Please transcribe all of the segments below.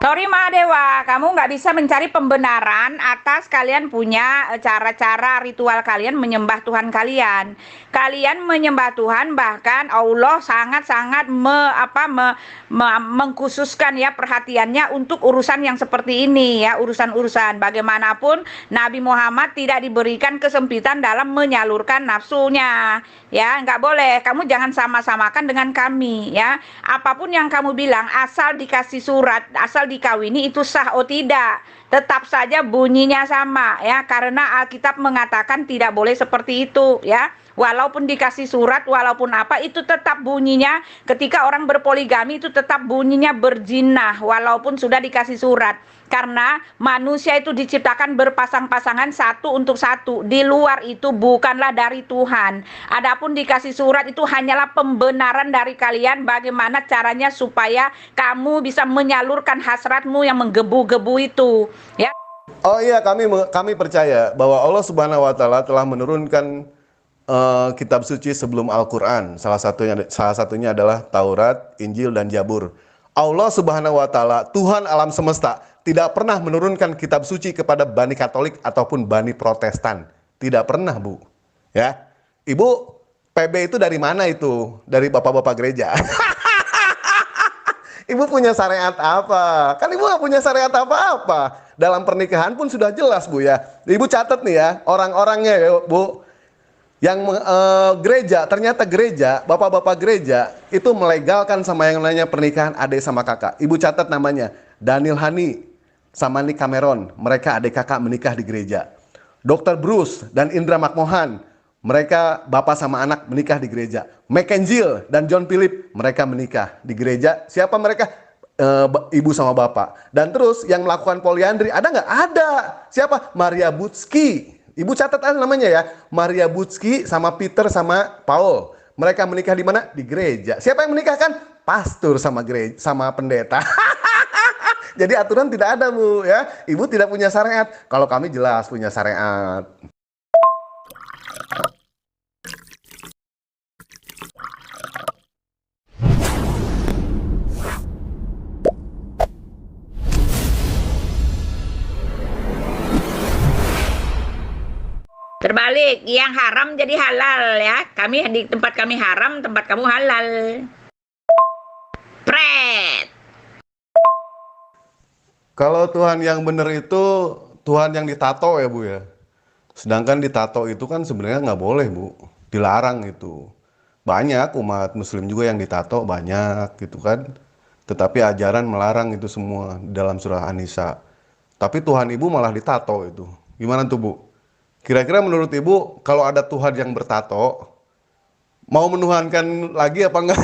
Sorry Mahadewa, kamu nggak bisa mencari pembenaran atas kalian punya cara-cara ritual kalian menyembah Tuhan kalian. Kalian menyembah Tuhan, bahkan Allah sangat-sangat mengkhususkan ya perhatiannya untuk urusan yang seperti ini ya, urusan-urusan. Bagaimanapun Nabi Muhammad tidak diberikan kesempitan dalam menyalurkan nafsunya. Ya, nggak boleh. Kamu jangan sama-samakan dengan kami ya. Apapun yang kamu bilang, asal dikasih surat, asal dikawini itu sah atau tidak, tetap saja bunyinya sama ya, karena Alkitab mengatakan tidak boleh seperti itu ya. Walaupun dikasih surat, walaupun apa, itu tetap bunyinya. Ketika orang berpoligami itu tetap bunyinya berzinah walaupun sudah dikasih surat. Karena manusia itu diciptakan berpasang-pasangan satu untuk satu. Di luar itu bukanlah dari Tuhan. Adapun dikasih surat itu hanyalah pembenaran dari kalian bagaimana caranya supaya kamu bisa menyalurkan hasratmu yang menggebu-gebu itu. Ya. Oh iya, kami percaya bahwa Allah Subhanahu wa taala telah menurunkan kitab suci sebelum Al-Qur'an. Salah satunya adalah Taurat, Injil dan Zabur. Allah Subhanahu wa taala, Tuhan alam semesta, tidak pernah menurunkan kitab suci kepada Bani Katolik ataupun Bani Protestan. Tidak pernah, Bu. Ya. Ibu, PB itu dari mana itu? Dari bapak-bapak gereja. Ibu punya syariat apa? Kan ibu nggak punya syariat apa-apa. Dalam pernikahan pun sudah jelas, Bu ya. Ibu catat nih ya, orang-orangnya ya, Bu. Yang gereja, ternyata gereja, bapak-bapak gereja itu melegalkan sama yang namanya pernikahan adik sama kakak. Ibu catat namanya, Daniel Hani sama Nick Cameron, mereka adik kakak menikah di gereja. Dr. Bruce dan Indra Makmohan, mereka bapak sama anak menikah di gereja. McKenzie dan John Philip, mereka menikah di gereja. Siapa mereka? Ibu sama bapak. Dan terus yang melakukan poliandri, ada nggak? Ada. Siapa? Maria Butsky. Ibu catat namanya ya, Maria Butsky sama Peter sama Paul. Mereka menikah di mana? Di gereja. Siapa yang menikahkan? Pastor sama gereja, sama pendeta. Jadi aturan tidak ada, Bu ya. Ibu tidak punya syariat. Kalau kami jelas punya syariat. Terbalik, yang haram jadi halal ya. Kami di tempat kami haram, tempat kamu halal. Pret. Kalau Tuhan yang benar itu Tuhan yang ditato ya, Bu ya. Sedangkan ditato itu kan sebenarnya nggak boleh, Bu. Dilarang itu. Banyak umat muslim juga yang ditato, banyak gitu kan. Tetapi ajaran melarang itu semua dalam surah An-Nisa. Tapi Tuhan Ibu malah ditato itu. Gimana tuh, Bu? Kira-kira menurut Ibu kalau ada Tuhan yang bertato, mau menuhankan lagi apa enggak?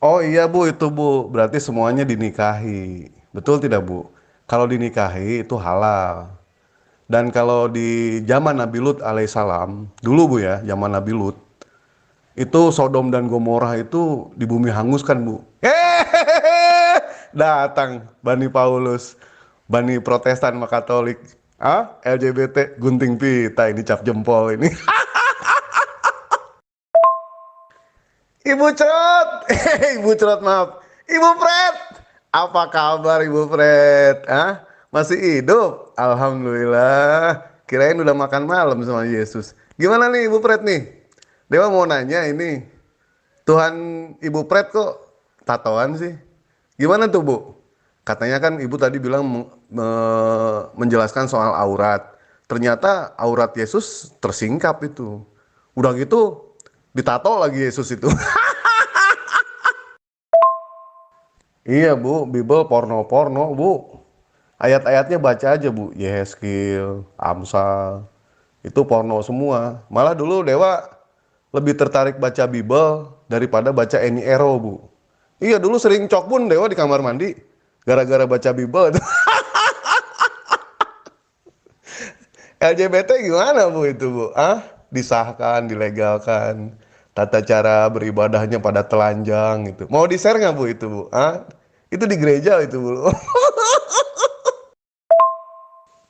Oh iya, Bu, itu, Bu. Berarti semuanya dinikahi. Betul tidak, Bu? Kalau dinikahi itu halal. Dan kalau di zaman Nabi Lut alaihissalam, dulu, Bu ya, zaman Nabi Lut, itu Sodom dan Gomorrah itu di bumi hanguskan, Bu. Hehehe, datang Bani Paulus, Bani Protestan sama Katolik, LGBT, gunting pita ini, cap jempol ini. Ibu Cerot, Ibu Cerot maaf, Ibu Pret, apa kabar Ibu Pret? Masih hidup? Alhamdulillah. Kirain udah makan malam sama Yesus. Gimana nih Ibu Pret nih? Dewa mau nanya ini, Tuhan Ibu Pret kok tatoan sih? Gimana tuh, Bu? Katanya kan Ibu tadi bilang menjelaskan soal aurat. Ternyata aurat Yesus tersingkap itu. Udah gitu ditato lagi Yesus itu. Iya, Bu, Bible porno-porno, Bu. Ayat-ayatnya baca aja, Bu. Yehezkiel, Amsal, itu porno semua. Malah dulu Dewa lebih tertarik baca Bible daripada baca Eni Ero, Bu. Iya, dulu sering cokbun Dewa di kamar mandi gara-gara baca Bible. LGBT gimana, Bu, itu, Bu? Disahkan, dilegalkan. Tata cara beribadahnya pada telanjang gitu. Mau di-share nggak, Bu, itu, Bu? Itu di gereja itu, Bu.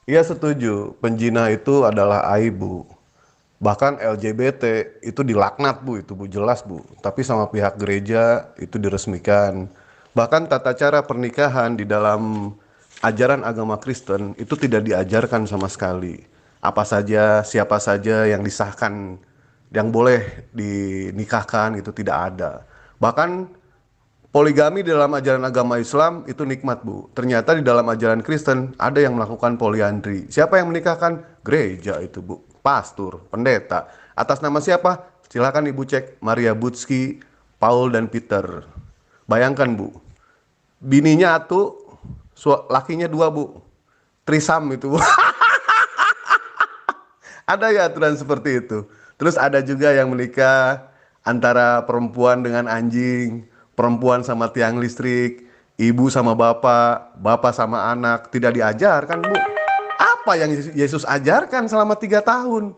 Iya, setuju. Penjinah itu adalah aib, Bu. Bahkan LGBT itu dilaknat, Bu, itu, Bu, jelas, Bu. Tapi sama pihak gereja itu diresmikan. Bahkan tata cara pernikahan di dalam ajaran agama Kristen itu tidak diajarkan sama sekali. Apa saja, siapa saja yang disahkan, yang boleh dinikahkan itu tidak ada. Bahkan poligami di dalam ajaran agama Islam itu nikmat, Bu. Ternyata di dalam ajaran Kristen ada yang melakukan poliandri. Siapa yang menikahkan? Gereja itu, Bu. Pastor, pendeta. Atas nama siapa? Silakan Ibu cek. Maria Butsky, Paul dan Peter. Bayangkan, Bu. Bininya satu, lakinya dua, Bu. Trisam itu, Bu. Ada ya aturan seperti itu. Terus ada juga yang menikah antara perempuan dengan anjing, perempuan sama tiang listrik, ibu sama bapak, bapak sama anak. Tidak diajarkan, Bu. Apa yang Yesus ajarkan selama 3 tahun?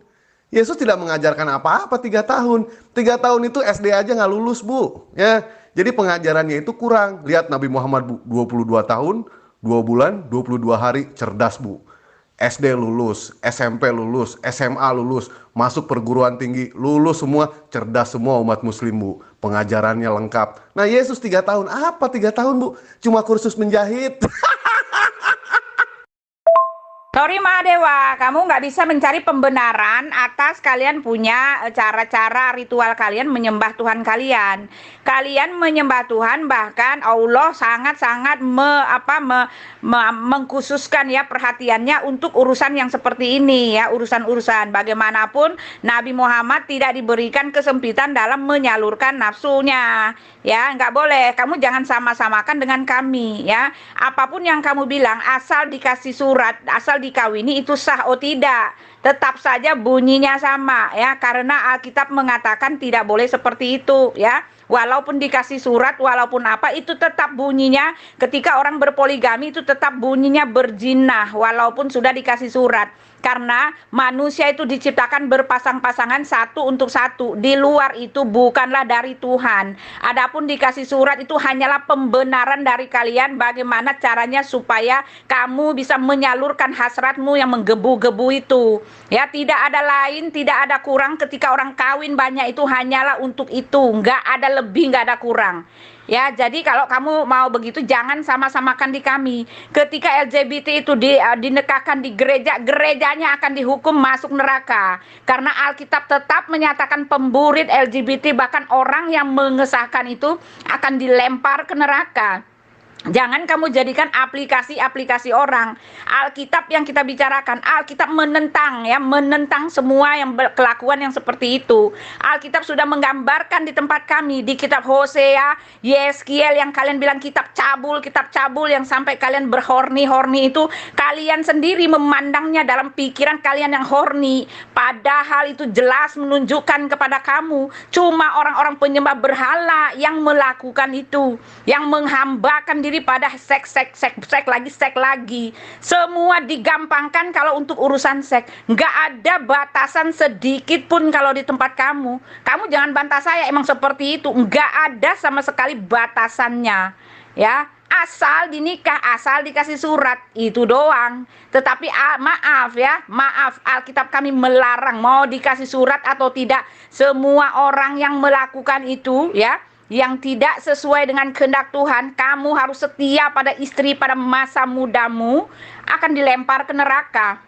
Yesus tidak mengajarkan apa-apa 3 tahun. 3 tahun itu SD aja nggak lulus, Bu. Ya, jadi pengajarannya itu kurang. Lihat Nabi Muhammad, Bu, 22 tahun, 2 bulan, 22 hari, cerdas, Bu. SD lulus, SMP lulus, SMA lulus, masuk perguruan tinggi, lulus semua, cerdas semua umat muslim, Bu. Pengajarannya lengkap. Nah, Yesus 3 tahun, apa 3 tahun, Bu? Cuma kursus menjahit. Sorry Mahadewa, kamu nggak bisa mencari pembenaran atas kalian punya cara-cara ritual kalian menyembah Tuhan kalian. Kalian menyembah Tuhan, bahkan Allah sangat-sangat mengkhususkan ya perhatiannya untuk urusan yang seperti ini ya, urusan-urusan. Bagaimanapun Nabi Muhammad tidak diberikan kesempitan dalam menyalurkan nafsunya. Ya, nggak boleh. Kamu jangan sama-samakan dengan kami ya. Apapun yang kamu bilang, asal dikasih surat, asal dikawini itu sah atau tidak, tetap saja bunyinya sama ya, karena Alkitab mengatakan tidak boleh seperti itu ya. Walaupun dikasih surat, walaupun apa, itu tetap bunyinya ketika orang berpoligami itu tetap bunyinya berzinah walaupun sudah dikasih surat. Karena manusia itu diciptakan berpasang-pasangan satu untuk satu. Di luar itu bukanlah dari Tuhan. Adapun dikasih surat itu hanyalah pembenaran dari kalian bagaimana caranya supaya kamu bisa menyalurkan hasratmu yang menggebu-gebu itu. Ya, tidak ada lain, tidak ada kurang ketika orang kawin banyak itu hanyalah untuk itu. Nggak ada lebih, nggak ada kurang. Ya, jadi kalau kamu mau begitu jangan sama-samakan di kami. Ketika LGBT itu dinikahkan di gereja, gerejanya akan dihukum masuk neraka. Karena Alkitab tetap menyatakan pemburit LGBT, bahkan orang yang mengesahkan itu akan dilempar ke neraka. Jangan kamu jadikan aplikasi-aplikasi orang. Alkitab yang kita bicarakan, Alkitab menentang ya, menentang semua yang kelakuan yang seperti itu. Alkitab sudah menggambarkan di tempat kami, di kitab Hosea, Yeskiel yang kalian bilang kitab cabul yang sampai kalian berhorni-horni itu, kalian sendiri memandangnya dalam pikiran kalian yang horni. Padahal itu jelas menunjukkan kepada kamu, cuma orang-orang penyembah berhala yang melakukan itu, yang menghambakan diri pada seks lagi. Semua digampangkan kalau untuk urusan seks. Nggak ada batasan sedikit pun kalau di tempat kamu. Kamu jangan bantah saya, emang seperti itu. Nggak ada sama sekali batasannya. Ya, asal dinikah, asal dikasih surat, itu doang. Tetapi maaf ya, maaf, Alkitab kami melarang mau dikasih surat atau tidak. Semua orang yang melakukan itu ya, yang tidak sesuai dengan kehendak Tuhan, kamu harus setia pada istri pada masa mudamu, akan dilempar ke neraka.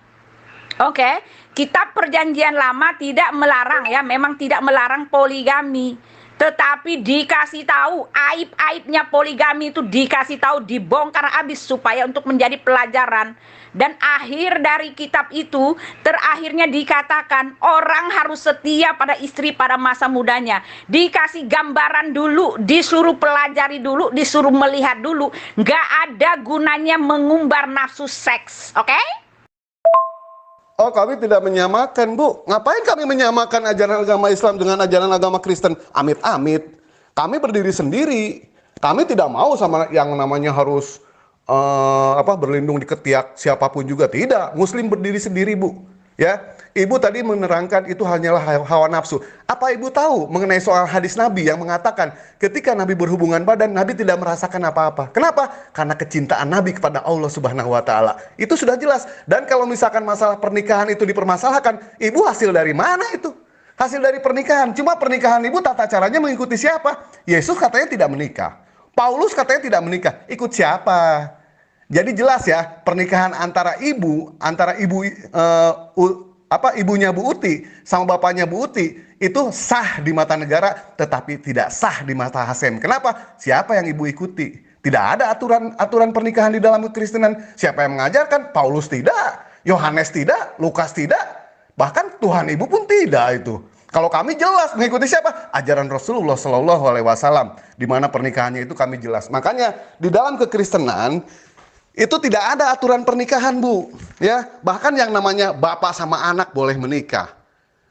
Oke, kitab Perjanjian Lama tidak melarang ya, memang tidak melarang poligami. Tetapi dikasih tahu aib-aibnya poligami itu, dikasih tahu, dibongkar habis supaya untuk menjadi pelajaran. Dan akhir dari kitab itu, terakhirnya dikatakan orang harus setia pada istri pada masa mudanya. Dikasih gambaran dulu, disuruh pelajari dulu, disuruh melihat dulu. Nggak ada gunanya mengumbar nafsu seks, oke? Oh, kami tidak menyamakan, Bu. Ngapain kami menyamakan ajaran agama Islam dengan ajaran agama Kristen? Amit-amit. Kami berdiri sendiri. Kami tidak mau sama yang namanya harus berlindung di ketiak siapapun juga. Tidak. Muslim berdiri sendiri, Bu. Ya, Ibu tadi menerangkan itu hanyalah hawa nafsu. Apa Ibu tahu mengenai soal hadis Nabi yang mengatakan ketika Nabi berhubungan badan, Nabi tidak merasakan apa-apa. Kenapa? Karena kecintaan Nabi kepada Allah Subhanahu wa Ta'ala. Itu sudah jelas. Dan kalau misalkan masalah pernikahan itu dipermasalahkan, Ibu hasil dari mana itu? Hasil dari pernikahan. Cuma pernikahan Ibu tata caranya mengikuti siapa? Yesus katanya tidak menikah. Paulus katanya tidak menikah. Ikut siapa? Jadi jelas ya, pernikahan antara ibunya Bu Uti sama bapaknya Bu Uti itu sah di mata negara, tetapi tidak sah di mata Hasem. Kenapa? Siapa yang ibu ikuti? Tidak ada aturan pernikahan di dalam kekristenan. Siapa yang mengajarkan? Paulus tidak, Yohanes tidak, Lukas tidak, bahkan Tuhan Ibu pun tidak itu. Kalau kami jelas mengikuti siapa? Ajaran Rasulullah Shallallahu Alaihi Wasallam, di mana pernikahannya itu kami jelas. Makanya di dalam kekristenan itu tidak ada aturan pernikahan, Bu. Ya, bahkan yang namanya bapak sama anak boleh menikah.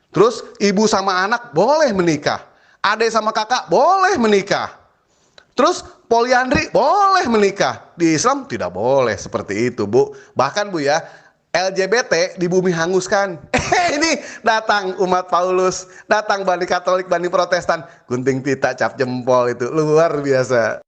Terus ibu sama anak boleh menikah. Adik sama kakak boleh menikah. Terus poliandri boleh menikah. Di Islam tidak boleh seperti itu, Bu. Bahkan, Bu ya, LGBT di bumi hanguskan. Ini datang umat Paulus, datang Bani Katolik, Bani Protestan, gunting pita, cap jempol, itu luar biasa.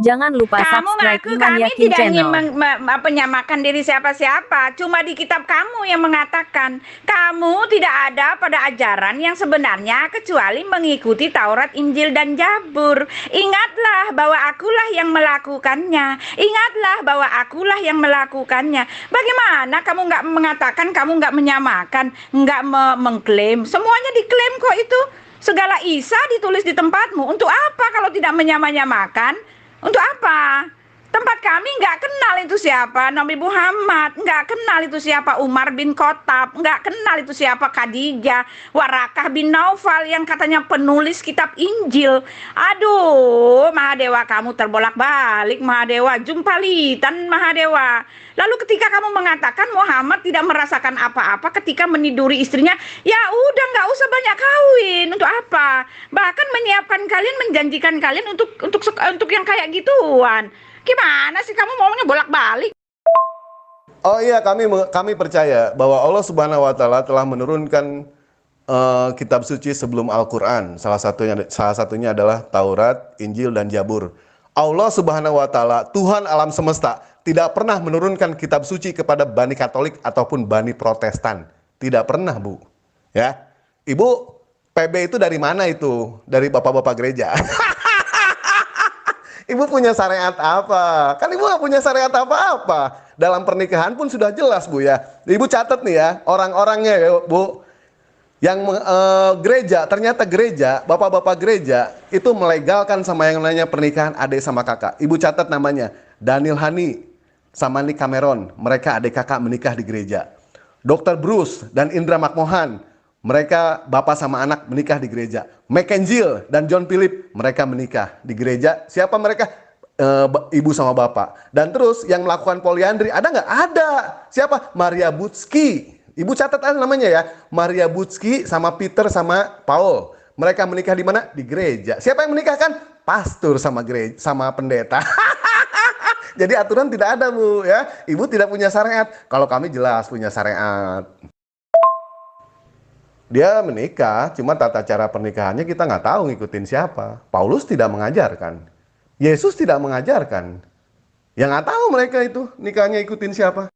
Jangan lupa Kamu subscribe ngaku Iman kami Yakin tidak ingin Channel. menyamakan diri siapa-siapa. Cuma di kitab kamu yang mengatakan kamu tidak ada pada ajaran yang sebenarnya kecuali mengikuti Taurat, Injil, dan Zabur. Ingatlah bahwa akulah yang melakukannya. Ingatlah bahwa akulah yang melakukannya. Bagaimana kamu nggak mengatakan, kamu nggak menyamakan, nggak mengklaim? Semuanya diklaim kok itu. Segala Isa ditulis di tempatmu. Untuk apa kalau tidak menyamakan? Untuk apa? Tempat kami nggak kenal itu siapa Nabi Muhammad, nggak kenal itu siapa Umar bin Khattab, nggak kenal itu siapa Khadijah, Warakah bin Naufal yang katanya penulis kitab Injil. Aduh, Mahadewa, kamu terbolak-balik, Mahadewa, jumpalitan, Mahadewa. Lalu ketika kamu mengatakan Muhammad tidak merasakan apa-apa ketika meniduri istrinya, ya udah nggak usah banyak kawin. Untuk apa? Bahkan menyiapkan kalian, menjanjikan kalian untuk yang kayak gituan. Gimana sih kamu ngomongnya bolak-balik? Oh iya, kami percaya bahwa Allah Subhanahu wa taala telah menurunkan kitab suci sebelum Al-Qur'an. Salah satunya adalah Taurat, Injil, dan Zabur. Allah Subhanahu wa taala, Tuhan alam semesta, tidak pernah menurunkan kitab suci kepada Bani Katolik ataupun Bani Protestan. Tidak pernah, Bu. Ya. Ibu, PB itu dari mana itu? Dari bapak-bapak gereja. Ibu punya syariat apa? Kan ibu gak punya syariat apa-apa. Dalam pernikahan pun sudah jelas, Bu ya. Ibu catat nih ya, orang-orangnya ya, Bu. Yang gereja, ternyata gereja, bapak-bapak gereja itu melegalkan sama yang namanya pernikahan adik sama kakak. Ibu catat namanya, Daniel Hani sama Nick Cameron. Mereka adik kakak menikah di gereja. Dr. Bruce dan Indra Makmohan, mereka bapak sama anak menikah di gereja. Mackenzie dan John Philip, mereka menikah di gereja. Siapa mereka? Ibu sama bapak. Dan terus yang melakukan poliandri, ada nggak? Ada. Siapa? Maria Butsky. Ibu catat namanya ya. Maria Butsky sama Peter sama Paul. Mereka menikah di mana? Di gereja. Siapa yang menikahkan? Pastor sama gereja, sama pendeta. Jadi aturan tidak ada, Bu ya. Ibu tidak punya syariat. Kalau kami jelas punya syariat. Dia menikah, cuma tata cara pernikahannya kita nggak tahu ngikutin siapa. Paulus tidak mengajarkan. Yesus tidak mengajarkan. Ya nggak tahu mereka itu nikahnya ikutin siapa.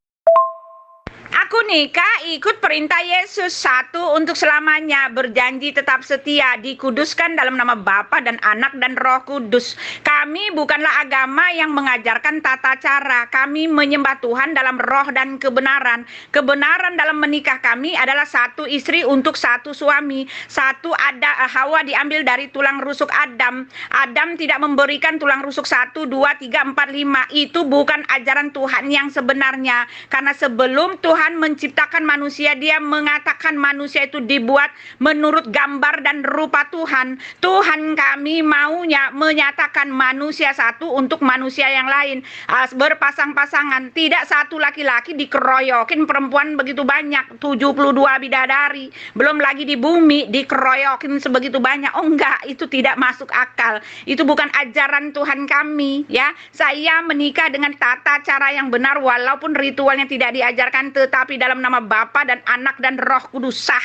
Aku nikah ikut perintah Yesus, satu untuk selamanya, berjanji tetap setia, dikuduskan dalam nama Bapa dan Anak dan Roh Kudus. Kami bukanlah agama yang mengajarkan tata cara. Kami menyembah Tuhan dalam roh dan kebenaran. Kebenaran dalam menikah kami adalah satu istri untuk satu suami. Satu ada Hawa diambil dari tulang rusuk Adam. Adam tidak memberikan tulang rusuk 1, 2, 3, 4, 5. Itu bukan ajaran Tuhan yang sebenarnya. Karena sebelum Tuhan menciptakan manusia, dia mengatakan manusia itu dibuat menurut gambar dan rupa Tuhan. Tuhan kami maunya menyatakan manusia satu untuk manusia yang lain, berpasang-pasangan, tidak satu laki-laki dikeroyokin perempuan begitu banyak, 72 bidadari, belum lagi di bumi dikeroyokin sebegitu banyak. Oh enggak, itu tidak masuk akal. Itu bukan ajaran Tuhan kami ya. Saya menikah dengan tata cara yang benar walaupun ritualnya tidak diajarkan, tetapi dalam nama Bapa dan Anak dan Roh Kudus sah.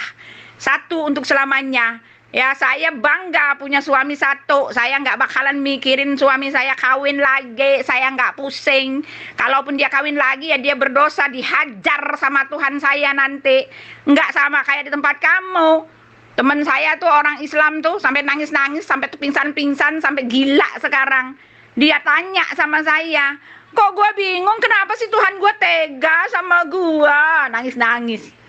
Satu untuk selamanya. Ya, saya bangga punya suami satu. Saya nggak bakalan mikirin suami saya kawin lagi. Saya nggak pusing. Kalaupun dia kawin lagi, ya dia berdosa, dihajar sama Tuhan saya nanti. Nggak sama kayak di tempat kamu. Temen saya tuh orang Islam tuh sampai nangis-nangis, sampai pingsan-pingsan, sampai gila sekarang. Dia tanya sama saya, kok gue bingung kenapa sih Tuhan gue tega sama gue? Nangis-nangis.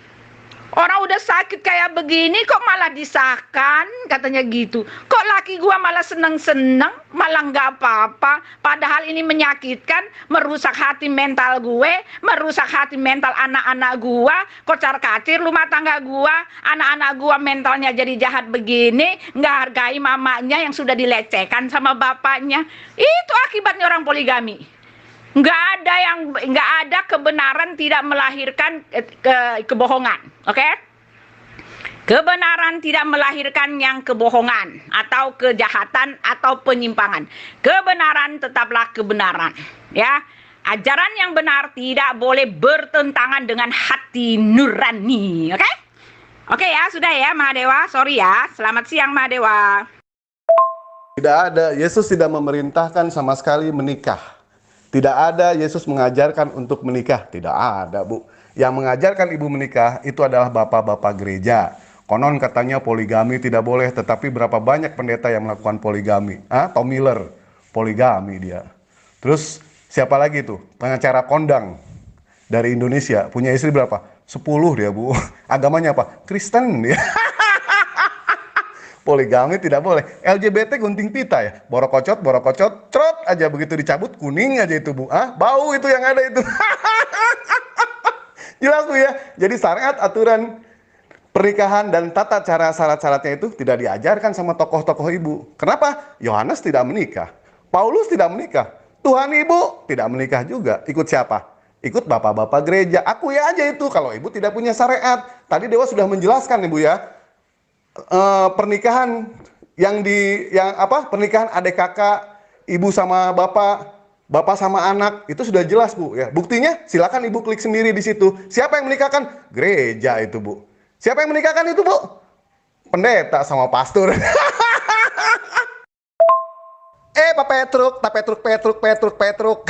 Orang udah sakit kayak begini kok malah disahkan, katanya gitu. Kok laki gua malah seneng-seneng, malah nggak apa-apa. Padahal ini menyakitkan, merusak hati mental gue, merusak hati mental anak-anak gua, kocar-kacir rumah tangga gua, anak-anak gua mentalnya jadi jahat begini, nggak hargai mamanya yang sudah dilecehkan sama bapaknya. Itu akibatnya orang poligami. Nggak ada kebenaran tidak melahirkan kebohongan, oke? Kebenaran tidak melahirkan yang kebohongan atau kejahatan atau penyimpangan. Kebenaran tetaplah kebenaran, ya. Ajaran yang benar tidak boleh bertentangan dengan hati nurani, oke? Oke ya, sudah ya Mahadewa, sorry ya. Selamat siang Mahadewa. Tidak ada, Yesus tidak memerintahkan sama sekali menikah. Tidak ada Yesus mengajarkan untuk menikah. Tidak ada, Bu. Yang mengajarkan ibu menikah itu adalah bapak-bapak gereja. Konon katanya poligami tidak boleh, tetapi berapa banyak pendeta yang melakukan poligami? Tom Miller, poligami dia. Terus siapa lagi tuh? Pengacara kondang dari Indonesia, punya istri berapa? 10 dia, Bu. Agamanya apa? Kristen dia. Poligami tidak boleh. LGBT gunting pita ya. Borokocot, trot aja, begitu dicabut kuning aja itu, Bu. Bau itu yang ada itu. Jelas, Bu ya. Jadi syariat, aturan pernikahan dan tata cara syarat-syaratnya itu tidak diajarkan sama tokoh-tokoh ibu. Kenapa? Yohanes tidak menikah. Paulus tidak menikah. Tuhan ibu tidak menikah juga. Ikut siapa? Ikut bapak-bapak gereja. Aku ya aja itu kalau ibu tidak punya syariat. Tadi Dewa sudah menjelaskan, Ibu ya. Pernikahan pernikahan adik kakak, ibu sama bapak sama anak, itu sudah jelas, Bu ya. Buktinya silakan Ibu klik sendiri di situ. Siapa yang menikahkan? Gereja itu, Bu. Siapa yang menikahkan itu, Bu? Pendeta sama pastor. Pak Petruk.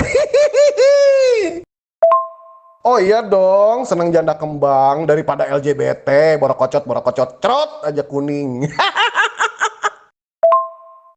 Oh iya dong, seneng janda kembang daripada LGBT, borokocot, trot aja kuning.